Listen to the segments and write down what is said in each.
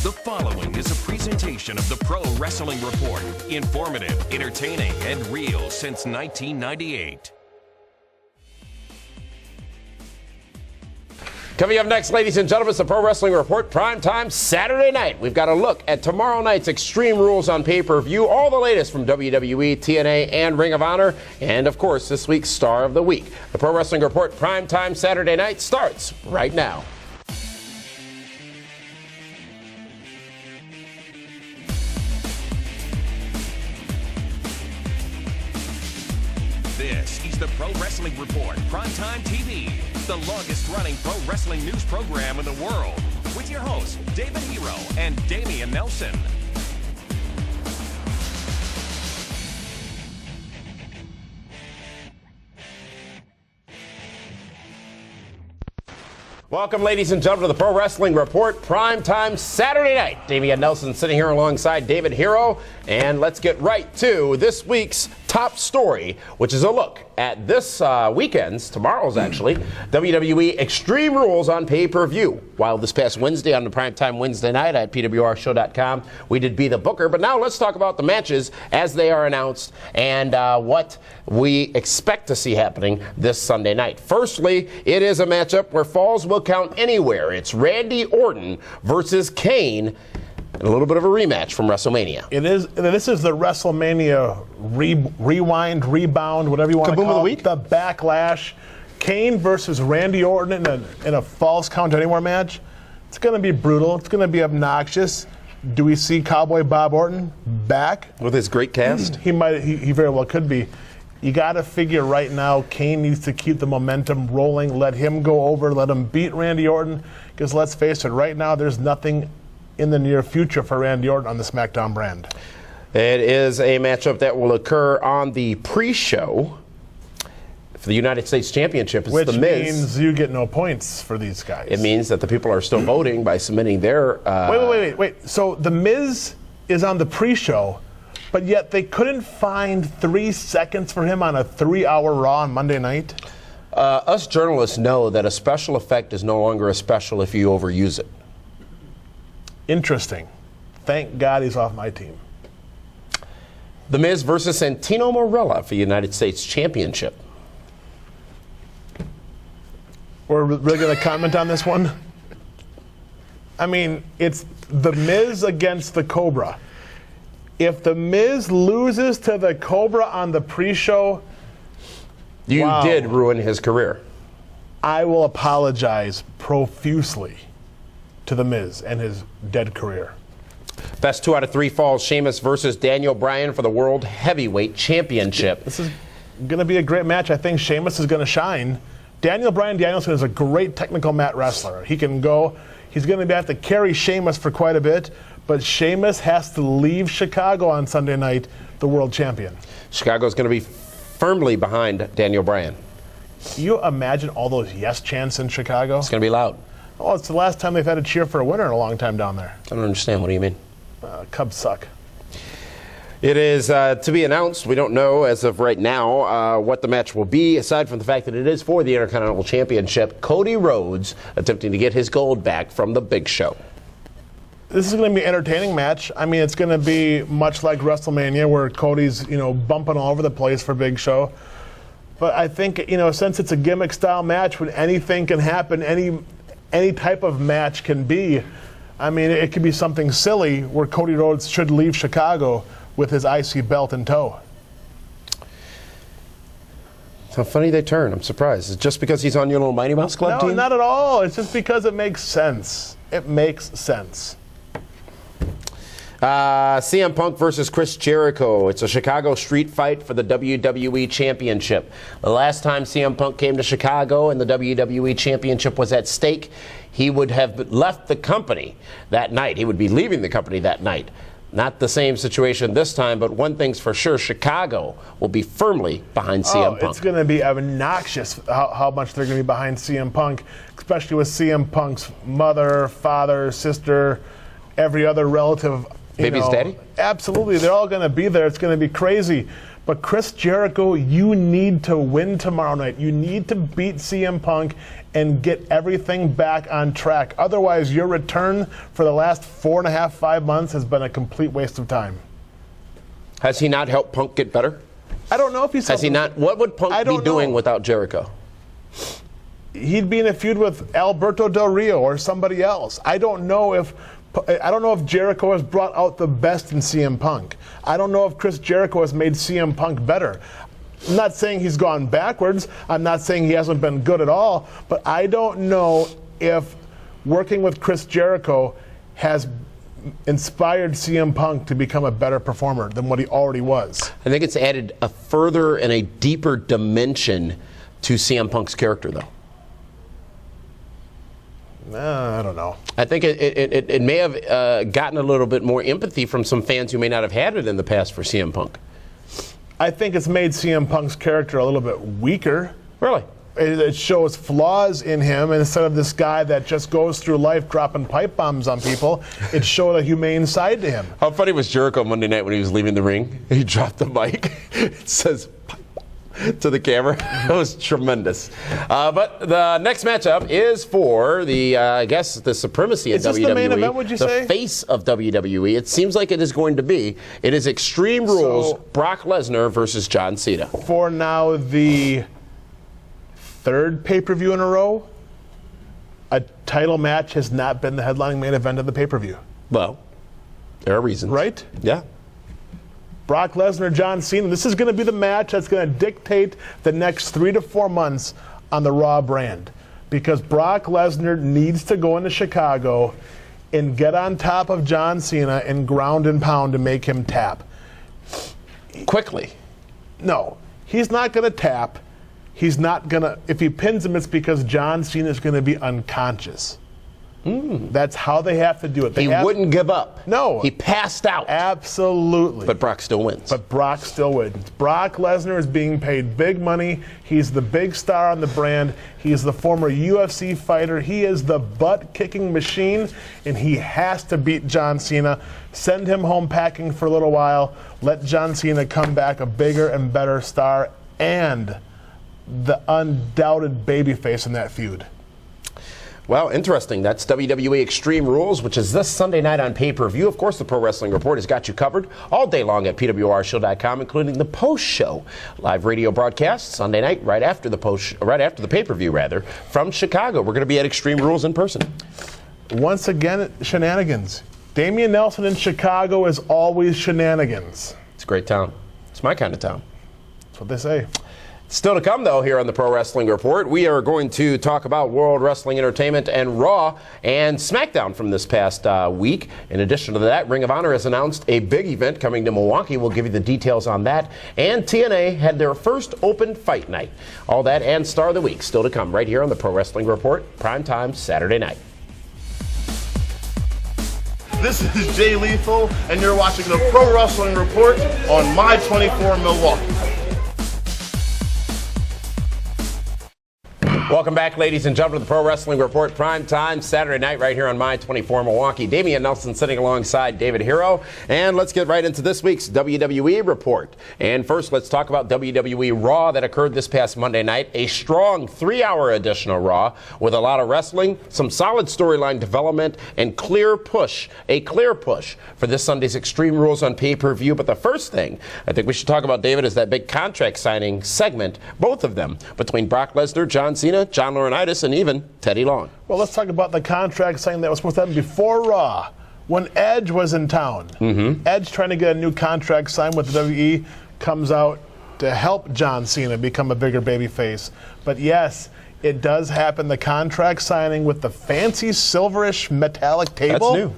The following is a presentation of the Pro Wrestling Report. Informative, entertaining, and real since 1998. Coming up next, ladies and gentlemen, it's the Pro Wrestling Report, primetime Saturday night. We've got a look at tomorrow night's Extreme Rules on pay-per-view, all the latest from WWE, TNA, and Ring of Honor, and, of course, this week's Star of the Week. The Pro Wrestling Report, primetime Saturday night, starts right now. This is the Pro Wrestling Report, Primetime TV, the longest-running pro wrestling news program in the world, with your hosts, David Hero and Damian Nelson. Welcome, ladies and gentlemen, to the Pro Wrestling Report, primetime Saturday night. Damian Nelson sitting here alongside David Hero, and let's get right to this week's top story, which is a look at this weekend's, tomorrow's actually, WWE Extreme Rules on pay-per-view. While this past Wednesday on the primetime Wednesday night at PWRshow.com, we did Be the Booker, but now let's talk about the matches as they are announced and what we expect to see happening this Sunday night. Firstly, it is a matchup where falls will count anywhere. It's Randy Orton versus Kane. And a little bit of a rematch from WrestleMania. It is. This is the WrestleMania rewind, rebound, whatever you want to call it. The backlash. Kane versus Randy Orton in a falls count anywhere match. It's going to be brutal. It's going to be obnoxious. Do we see Cowboy Bob Orton back with his great cast? He might. He very well could be. You got to figure right now Kane needs to keep the momentum rolling. Let him go over. Let him beat Randy Orton. Because let's face it, right now there's nothing in the near future for Randy Orton on the SmackDown brand. It is a matchup that will occur on the pre-show for the United States Championship. It's Which the Miz. means you get no points for these guys. It means that the people are still voting by submitting their... Wait. So the Miz is on the pre-show, but yet they couldn't find 3 seconds for him on a 3-hour Raw on Monday night? Us journalists know that a special effect is no longer a special if you overuse it. Interesting. Thank God he's off my team. The Miz versus Santino Marella for the United States Championship. We're really going to comment on this one? I mean, it's the Miz against the Cobra. If the Miz loses to the Cobra on the pre-show, you did ruin his career. I will apologize profusely to the Miz and his dead career. Best 2 out of 3 falls, Sheamus versus Daniel Bryan for the World Heavyweight Championship. This is going to be a great match. I think Sheamus is going to shine. Daniel Bryan Danielson is a great technical mat wrestler. He can go. He's going to have to carry Sheamus for quite a bit, but Sheamus has to leave Chicago on Sunday night, the world champion. Chicago's going to be firmly behind Daniel Bryan. Can you imagine all those yes chants in Chicago? It's going to be loud. Oh, it's the last time they've had a cheer for a winner in a long time down there. I don't understand. What do you mean? Cubs suck. It is to be announced. We don't know as of right now what the match will be, aside from the fact that it is for the Intercontinental Championship. Cody Rhodes attempting to get his gold back from the Big Show. This is going to be an entertaining match. I mean, it's going to be much like WrestleMania, where Cody's, bumping all over the place for Big Show. But I think, since it's a gimmick-style match, when anything can happen, any type of match can be. I mean, it could be something silly where Cody Rhodes should leave Chicago with his IC belt in tow. How funny they turn. I'm surprised. Is it just because he's on your little Mighty Mouse Club team? No, not at all. It's just because it makes sense. It makes sense. CM Punk versus Chris Jericho. It's a Chicago street fight for the WWE Championship. The last time CM Punk came to Chicago and the WWE Championship was at stake, he would have left the company that night. He would be leaving the company that night. Not the same situation this time, but one thing's for sure, Chicago will be firmly behind CM Punk. It's going to be obnoxious how much they're going to be behind CM Punk, especially with CM Punk's mother, father, sister, every other relative Baby's daddy? Absolutely. They're all going to be there. It's going to be crazy. But Chris Jericho, you need to win tomorrow night. You need to beat CM Punk and get everything back on track. Otherwise, your return for the last 4.5, 5 months has been a complete waste of time. Has he not helped Punk get better? I don't know if he's... Has he not? What would Punk be doing without Jericho? He'd be in a feud with Alberto Del Rio or somebody else. I don't know if Jericho has brought out the best in CM Punk. I don't know if Chris Jericho has made CM Punk better. I'm not saying he's gone backwards. I'm not saying he hasn't been good at all. But I don't know if working with Chris Jericho has inspired CM Punk to become a better performer than what he already was. I think it's added a further and a deeper dimension to CM Punk's character, though. I don't know. I think it may have gotten a little bit more empathy from some fans who may not have had it in the past for CM Punk. I think it's made CM Punk's character a little bit weaker. Really? It shows flaws in him, and instead of this guy that just goes through life dropping pipe bombs on people, it showed a humane side to him. How funny was Jericho Monday night when he was leaving the ring? He dropped the mic. It says pipe bomb to the camera. That was tremendous. But the next matchup is for the, I guess, the supremacy of WWE. Is this the main event, would you say? The face of WWE. It seems like it is going to be. It is Extreme Rules, Brock Lesnar versus John Cena. For now, the third pay-per-view in a row, a title match has not been the headlining main event of the pay-per-view. Well, there are reasons. Right? Yeah. Brock Lesnar, John Cena. This is going to be the match that's going to dictate the next 3 to 4 months on the Raw brand. Because Brock Lesnar needs to go into Chicago and get on top of John Cena and ground and pound to make him tap. Quickly. No, he's not going to tap. He's not going to, if he pins him, it's because John Cena is going to be unconscious. That's how they have to do it. He wouldn't give up. No. He passed out. Absolutely. But Brock still wins. But Brock still wins. Brock Lesnar is being paid big money. He's the big star on the brand. He's the former UFC fighter. He is the butt-kicking machine, and he has to beat John Cena. Send him home packing for a little while. Let John Cena come back a bigger and better star and the undoubted babyface in that feud. Well, interesting. That's WWE Extreme Rules, which is this Sunday night on pay-per-view. Of course, the Pro Wrestling Report has got you covered all day long at pwrshow.com, including the post-show live radio broadcast Sunday night, right after the pay-per-view, from Chicago. We're going to be at Extreme Rules in person. Once again, shenanigans. Damian Nelson in Chicago is always shenanigans. It's a great town. It's my kind of town. That's what they say. Still to come, though, here on the Pro Wrestling Report, we are going to talk about World Wrestling Entertainment and Raw and SmackDown from this past week. In addition to that, Ring of Honor has announced a big event coming to Milwaukee. We'll give you the details on that. And TNA had their first open fight night. All that and Star of the Week still to come right here on the Pro Wrestling Report, primetime Saturday night. This is Jay Lethal, and you're watching the Pro Wrestling Report on My 24 Milwaukee. Welcome back, ladies and gentlemen, to the Pro Wrestling Report, prime time Saturday night right here on My 24 Milwaukee. Damian Nelson sitting alongside David Hero. And let's get right into this week's WWE Report. And first, let's talk about WWE Raw that occurred this past Monday night. A strong 3-hour edition of Raw with a lot of wrestling, some solid storyline development, and a clear push for this Sunday's Extreme Rules on pay-per-view. But the first thing I think we should talk about, David, is that big contract signing segment, both of them, between Brock Lesnar, John Cena, John Laurinaitis, and even Teddy Long. Well, let's talk about the contract signing that was supposed to happen before Raw, when Edge was in town. Edge trying to get a new contract signed with the WWE comes out to help John Cena become a bigger babyface. But yes, it does happen. The contract signing with the fancy silverish metallic table. That's new.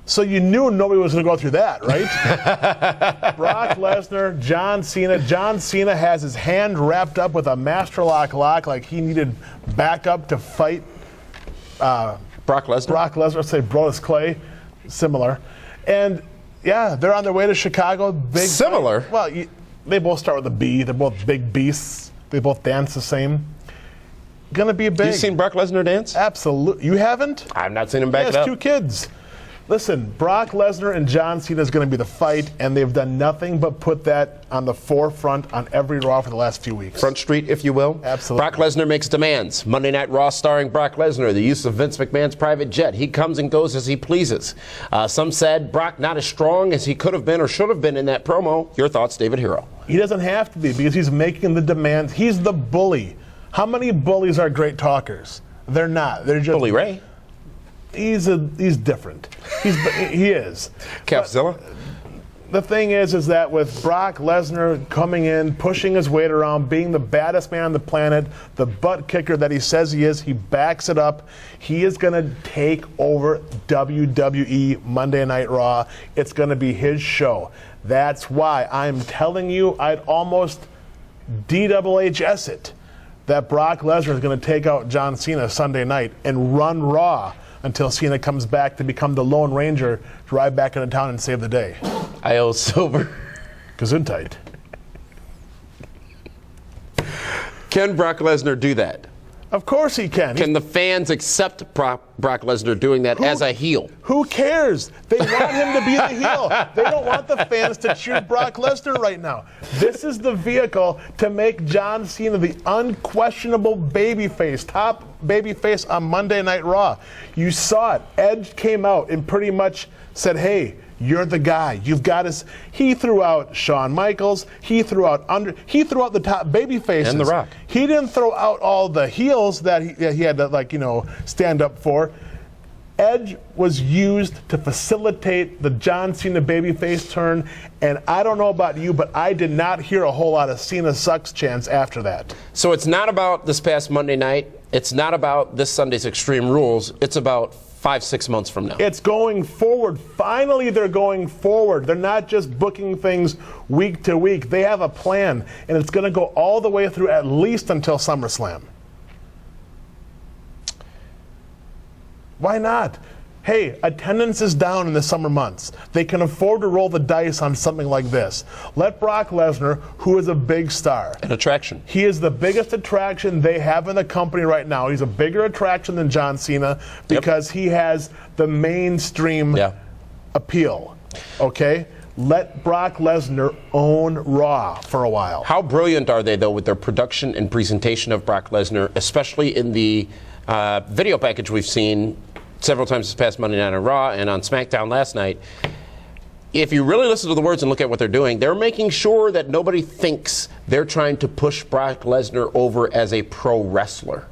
So you knew nobody was going to go through that, right? Brock Lesnar, John Cena. John Cena has his hand wrapped up with a master lock like he needed backup to fight Brock Lesnar. Brock Lesnar, say Brodus Clay, similar. And yeah, they're on their way to Chicago. Big Similar? fight. Well, they both start with a B. They're both big beasts. They both dance the same. Gonna be big. You seen Brock Lesnar dance? Absolutely. You haven't? I've not seen him back He it has up. 2 kids. Listen, Brock Lesnar and John Cena is going to be the fight, and they've done nothing but put that on the forefront on every Raw for the last few weeks. Front Street, if you will. Absolutely. Brock Lesnar makes demands. Monday Night Raw starring Brock Lesnar, the use of Vince McMahon's private jet. He comes and goes as he pleases. Some said Brock not as strong as he could have been or should have been in that promo. Your thoughts, David Hero? He doesn't have to be because he's making the demands. He's the bully. How many bullies are great talkers? They're not. They're just Bully Ray. He's different. He is. Capzilla. The thing is that with Brock Lesnar coming in, pushing his weight around, being the baddest man on the planet, the butt kicker that he says he is, he backs it up. He is going to take over WWE Monday Night Raw. It's going to be his show. That's why I'm telling you, I'd almost DHS it, that Brock Lesnar is going to take out John Cena Sunday night and run Raw until Cena comes back to become the Lone Ranger, drive back into town and save the day. I.O. Silver. Gesundheit. Can Brock Lesnar do that? Of course he can. Can the fans accept Brock Lesnar doing that as a heel? Who cares? They want him to be the heel. They don't want the fans to cheer Brock Lesnar right now. This is the vehicle to make John Cena the unquestionable babyface, top babyface on Monday Night Raw. You saw it. Edge came out and pretty much said, hey, you're the guy. You've got us. He threw out Shawn Michaels. He threw out the top baby faces. And The Rock. He didn't throw out all the heels that he had to stand up for. Edge was used to facilitate the John Cena babyface turn, and I don't know about you, but I did not hear a whole lot of Cena sucks chants after that. So it's not about this past Monday night. It's not about this Sunday's Extreme Rules. It's about 5-6 months from now. It's going forward. Finally, they're going forward. They're not just booking things week to week. They have a plan, and it's going to go all the way through at least until SummerSlam. Why not? Hey, attendance is down in the summer months. They can afford to roll the dice on something like this. Let Brock Lesnar, who is a big star. An attraction. He is the biggest attraction they have in the company right now. He's a bigger attraction than John Cena because he has the mainstream appeal. Okay? Let Brock Lesnar own Raw for a while. How brilliant are they, though, with their production and presentation of Brock Lesnar, especially in the video package we've seen several times this past Monday Night on Raw and on SmackDown last night. If you really listen to the words and look at what they're doing, they're making sure that nobody thinks they're trying to push Brock Lesnar over as a pro wrestler.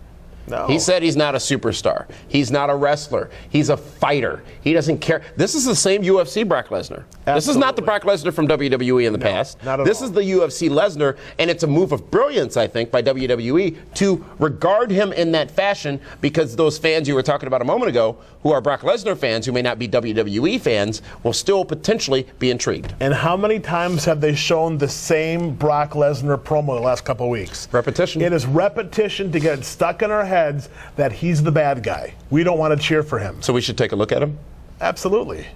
No. He said he's not a superstar. He's not a wrestler. He's a fighter. He doesn't care. This is the same UFC Brock Lesnar. Absolutely. This is not the Brock Lesnar from WWE in the past. Not at this all. is the UFC Lesnar, and it's a move of brilliance, I think, by WWE to regard him in that fashion, because those fans you were talking about a moment ago, who are Brock Lesnar fans, who may not be WWE fans, will still potentially be intrigued. And how many times have they shown the same Brock Lesnar promo the last couple of weeks? Repetition. It is repetition to get it stuck in our heads that he's the bad guy. We don't want to cheer for him. So we should take a look at him? Absolutely.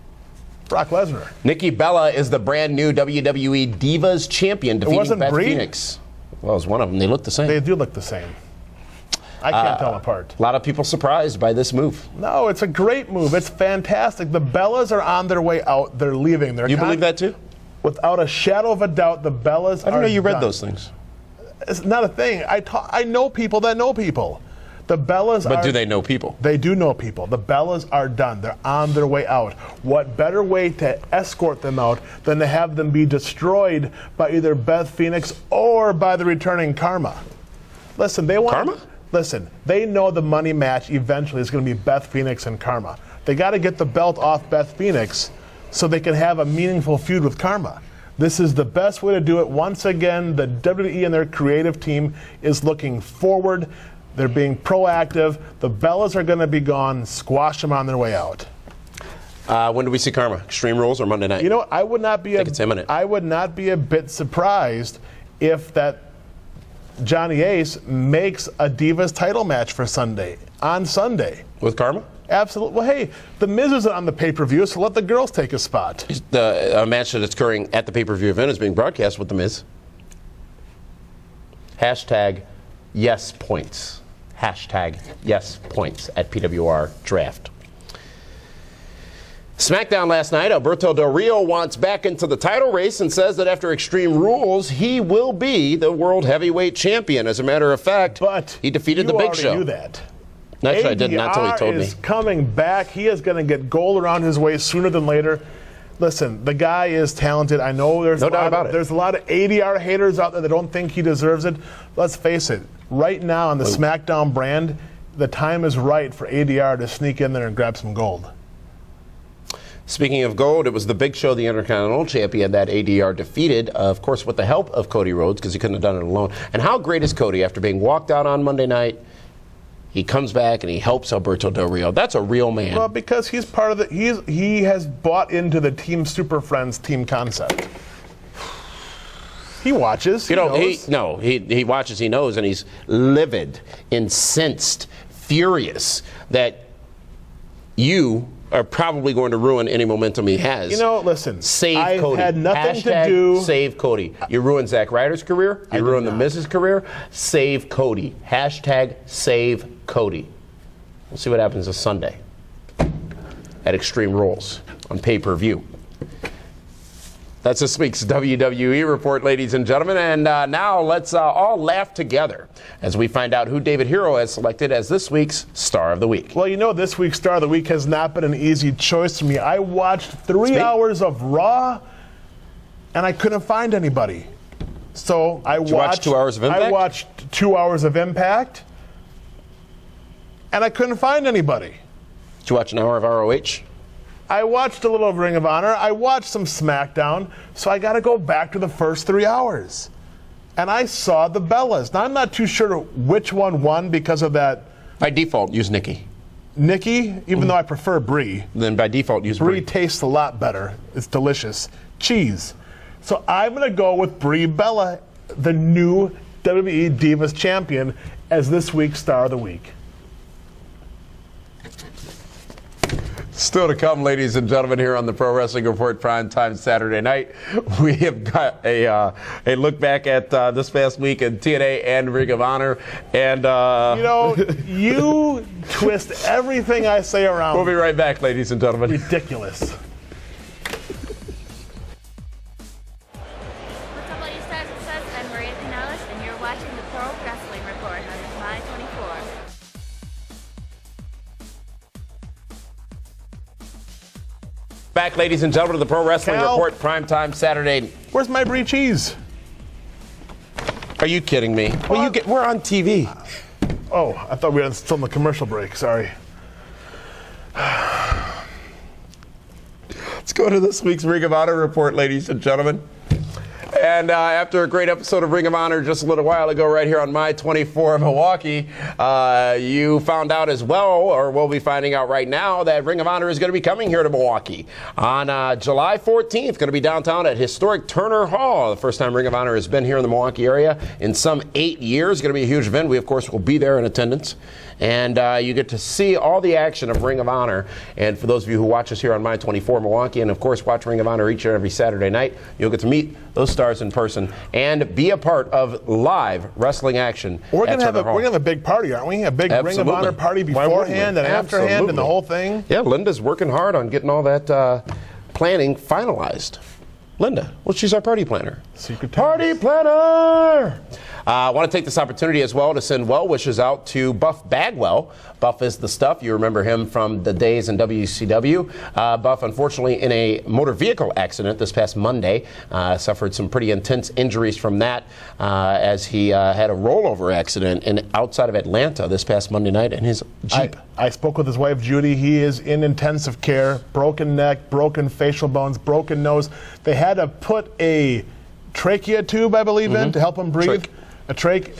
Brock Lesnar. Nikki Bella is the brand new WWE Divas champion, defeating wasn't Beth Brie? Phoenix. Well, it was one of them. They look the same. They do look the same. I can't tell them apart. A lot of people surprised by this move. No, it's a great move. It's fantastic. The Bellas are on their way out. They're leaving. You believe that too? Without a shadow of a doubt, the Bellas are I don't know you read done. those things. It's not a thing. I know people that know people. The Bellas But do they know people? They do know people. The Bellas are done. They're on their way out. What better way to escort them out than to have them be destroyed by either Beth Phoenix or by the returning Karma? Listen, they want Karma? Listen, they know the money match eventually is going to be Beth Phoenix and Karma. They got to get the belt off Beth Phoenix so they can have a meaningful feud with Karma. This is the best way to do it. Once again, the WWE and their creative team is looking forward. They're being proactive. The Bellas are going to be gone. Squash them on their way out. When do we see Karma? Extreme Rules or Monday night? You know, I would not be it's imminent. I would not be a bit surprised if that Johnny Ace makes a Divas title match for Sunday. On Sunday. With Karma? Absolutely. Well, hey, The Miz isn't on the pay-per-view, so let the girls take a spot. A match that is occurring at the pay-per-view event is being broadcast with The Miz. Hashtag yes points. Hashtag yes points at PWR Draft. SmackDown last night, Alberto Del Rio wants back into the title race and says that after Extreme Rules, he will be the World Heavyweight Champion. As a matter of fact, he defeated the Big Show. You already knew that. Actually, I did not until he told me. ADR is coming back. He is going to get gold around his waist sooner than later. Listen, the guy is talented. I know there's no doubt about it. There's a lot of ADR haters out there that don't think he deserves it. Let's face it. Right now on the SmackDown brand, the time is right for ADR to sneak in there and grab some gold. Speaking of gold, it was the Big Show, the Intercontinental Champion, that ADR defeated, of course, with the help of Cody Rhodes, because he couldn't have done it alone. And how great is Cody after being walked out on Monday night? He comes back and he helps Alberto Del Rio. That's a real man. Well, because he's part of the he has bought into the Team Super Friends team concept. He watches. He watches, he knows, and he's livid, incensed, furious that you are probably going to ruin any momentum he has. You know, listen. Save Cody. I've had nothing Hashtag to do. Save Cody. You ruined Zack Ryder's career. You ruined the Miz's career. Save Cody. Hashtag save Cody. We'll see what happens this Sunday at Extreme Rules on pay-per-view. That's this week's WWE Report, ladies and gentlemen. And now let's all laugh together as we find out who David Hero has selected as this week's Star of the Week. Well, you know, this week's Star of the Week has not been an easy choice for me. I watched 3 hours of Raw, and I couldn't find anybody. So I watched 2 hours of Impact? I watched 2 hours of Impact, and I couldn't find anybody. Did you watch an hour of ROH? I watched a little of Ring of Honor. I watched some SmackDown. So I got to go back to the first 3 hours. And I saw the Bellas. Now, I'm not too sure which one won because of that. By default, use Nikki. Nikki, even though I prefer Brie. Then by default, use Brie. Brie tastes a lot better. It's delicious. Cheese. So I'm going to go with Brie Bella, the new WWE Divas Champion, as this week's Star of the Week. Still to come, ladies and gentlemen, here on the Pro Wrestling Report PrimeTime Saturday night. We have got a look back at this past week in TNA and Ring of Honor. And you know, you twist everything I say around. We'll be right back, ladies and gentlemen. Ridiculous. What's up, ladies, stars and studs? I'm Maria Canales, and you're watching the Pro Wrestling Report on My 24. Back, ladies and gentlemen, to the Pro Wrestling Cal. Report PrimeTime Saturday. Where's my Brie cheese? Are you kidding me? Well, we're on TV. Oh, I thought we were still in the commercial break. Sorry. Let's go to this week's Ring of Honor report, ladies and gentlemen. And after a great episode of Ring of Honor just a little while ago right here on My 24 Milwaukee, you found out as well, or will be finding out right now, that Ring of Honor is going to be coming here to Milwaukee on July 14th. Going to be downtown at historic Turner Hall. The first time Ring of Honor has been here in the Milwaukee area in some 8 years. Going to be a huge event. We, of course, will be there in attendance. And you get to see all the action of Ring of Honor. And for those of you who watch us here on My 24 Milwaukee, and of course watch Ring of Honor each and every Saturday night, you'll get to meet those stars in person and be a part of live wrestling action. We're gonna have a big party, aren't we? A big Ring of Honor party beforehand and afterhand and the whole thing. Yeah, Linda's working hard on getting all that planning finalized. Linda, well, she's our party planner. Secret Party planner! I want to take this opportunity as well to send well wishes out to Buff Bagwell. Buff is the stuff. You remember him from the days in WCW. Buff, unfortunately, in a motor vehicle accident this past Monday, suffered some pretty intense injuries from that as he had a rollover accident outside of Atlanta this past Monday night in his Jeep. I spoke with his wife, Judy. He is in intensive care. Broken neck, broken facial bones, broken nose. They had to put a trachea tube, I believe, in to help him breathe. A trach.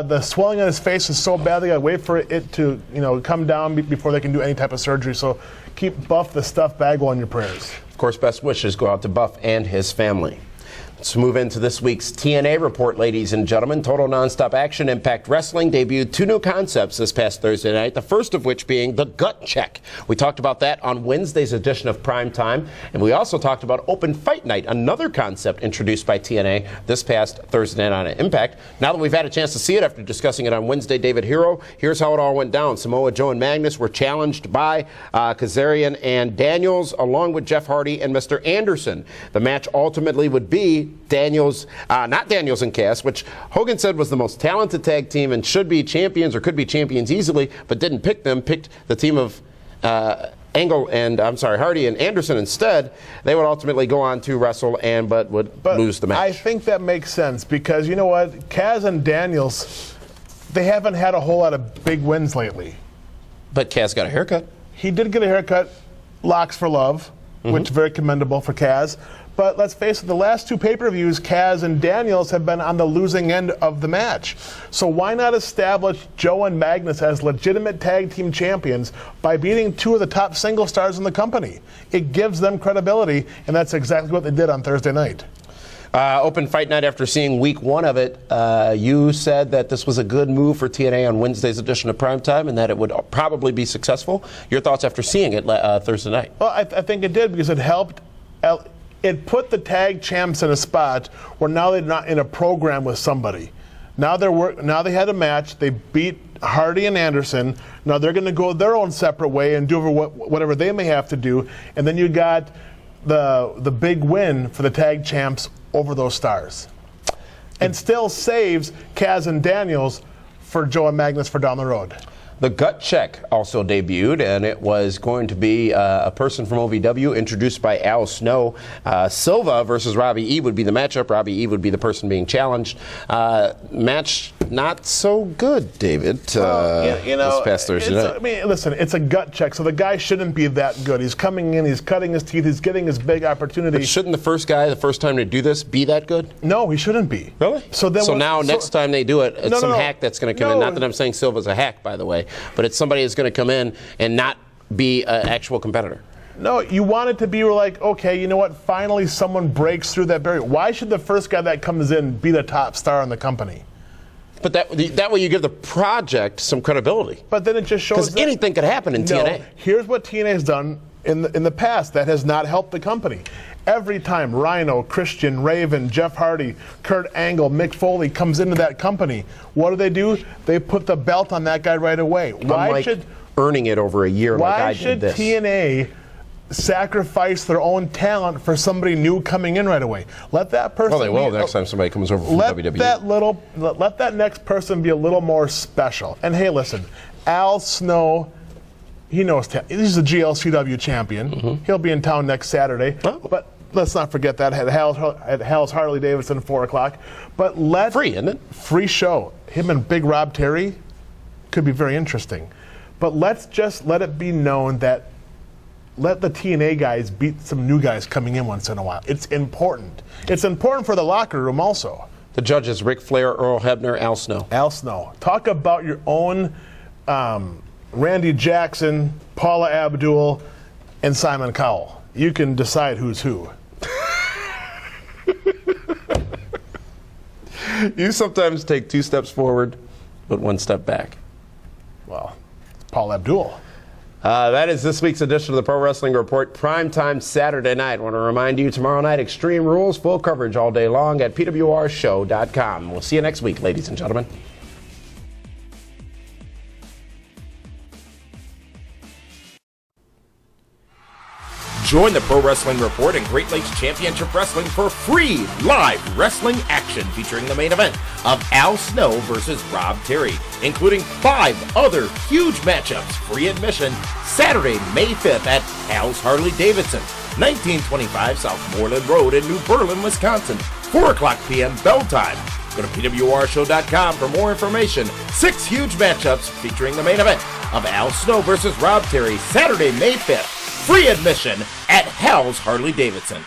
The swelling on his face is so bad they got to wait for it to, come down before they can do any type of surgery. So keep Buff the stuff Bagwell in your prayers. Of course, best wishes go out to Buff and his family. Let's move into this week's TNA report, ladies and gentlemen. Total Nonstop Action Impact Wrestling debuted 2 new concepts this past Thursday night, the first of which being the Gut Check. We talked about that on Wednesday's edition of Primetime, and we also talked about Open Fight Night, another concept introduced by TNA this past Thursday night on Impact. Now that we've had a chance to see it after discussing it on Wednesday, David Hero, here's how it all went down. Samoa Joe and Magnus were challenged by Kazarian and Daniels, along with Jeff Hardy and Mr. Anderson. The match ultimately would be not Daniels and Cass, which Hogan said was the most talented tag team and should be champions or could be champions easily, but didn't pick them, picked the team of Hardy and Anderson instead. They would ultimately go on to wrestle but would lose the match. I think that makes sense because you know what? Kaz and Daniels, they haven't had a whole lot of big wins lately. But Kaz got a haircut. He did get a haircut, locks for love, which is very commendable for Kaz. But let's face it, the last 2 pay-per-views, Kaz and Daniels have been on the losing end of the match. So why not establish Joe and Magnus as legitimate tag team champions by beating 2 of the top single stars in the company? It gives them credibility, and that's exactly what they did on Thursday night. Open Fight Night, after seeing week 1 of it, you said that this was a good move for TNA on Wednesday's edition of Primetime and that it would probably be successful. Your thoughts after seeing it Thursday night? Well, I think it did because it helped. It put the tag champs in a spot where now they're not in a program with somebody. Now they had a match. They beat Hardy and Anderson. Now they're going to go their own separate way and do whatever they may have to do. And then you got the big win for the tag champs over those stars. And still saves Kaz and Daniels for Joe and Magnus for down the road. The Gut Check also debuted, and it was going to be a person from OVW introduced by Al Snow. Silva versus Robbie E would be the matchup. Robbie E would be the person being challenged. Match not so good, David, this past Thursday night. I mean, listen, it's a gut check, so the guy shouldn't be that good. He's coming in, he's cutting his teeth, he's getting his big opportunity. But shouldn't the first time to do this, be that good? No, he shouldn't be. Really? Next time they do it, it's some hack that's going to come in. Not that I'm saying Silva's a hack, by the way, but it's somebody that's going to come in and not be an actual competitor. No, you want it to be like, okay, you know what? Finally, someone breaks through that barrier. Why should the first guy that comes in be the top star in the company? But that way you give the project some credibility. But then it just shows because anything could happen in TNA. Here's what TNA has done in the past that has not helped the company. Every time Rhino, Christian, Raven, Jeff Hardy, Kurt Angle, Mick Foley comes into that company, what do? They put the belt on that guy right away. Why should earning it over a year like I did this? Why should TNA sacrifice their own talent for somebody new coming in right away? Let that person. Well, they will next time somebody comes over from WWE. Let that next person be a little more special. And hey, listen, Al Snow. He knows he's a GLCW champion. Mm-hmm. He'll be in town next Saturday. Oh. But let's not forget that at Hal's Harley Davidson 4 o'clock. But free, isn't it? Free show. Him and Big Rob Terry could be very interesting. But let's just let it be known that let the TNA guys beat some new guys coming in once in a while. It's important. It's important for the locker room also. The judges: Ric Flair, Earl Hebner, Al Snow. Al Snow. Talk about your own. Randy Jackson, Paula Abdul, and Simon Cowell. You can decide who's who. You sometimes take 2 steps forward, but 1 step back. Well, Paula Abdul. That is this week's edition of the Pro Wrestling Report, Primetime Saturday night. I want to remind you, tomorrow night, Extreme Rules, full coverage all day long at pwrshow.com. We'll see you next week, ladies and gentlemen. Join the Pro Wrestling Report and Great Lakes Championship Wrestling for free live wrestling action featuring the main event of Al Snow versus Rob Terry, including 5 other huge matchups, free admission, Saturday, May 5th at Hal's Harley Davidson, 1925 South Moreland Road in New Berlin, Wisconsin, 4 o'clock p.m. bell time. Go to pwrshow.com for more information. 6 huge matchups featuring the main event of Al Snow versus Rob Terry, Saturday, May 5th. Free admission at Hal's Harley Davidson.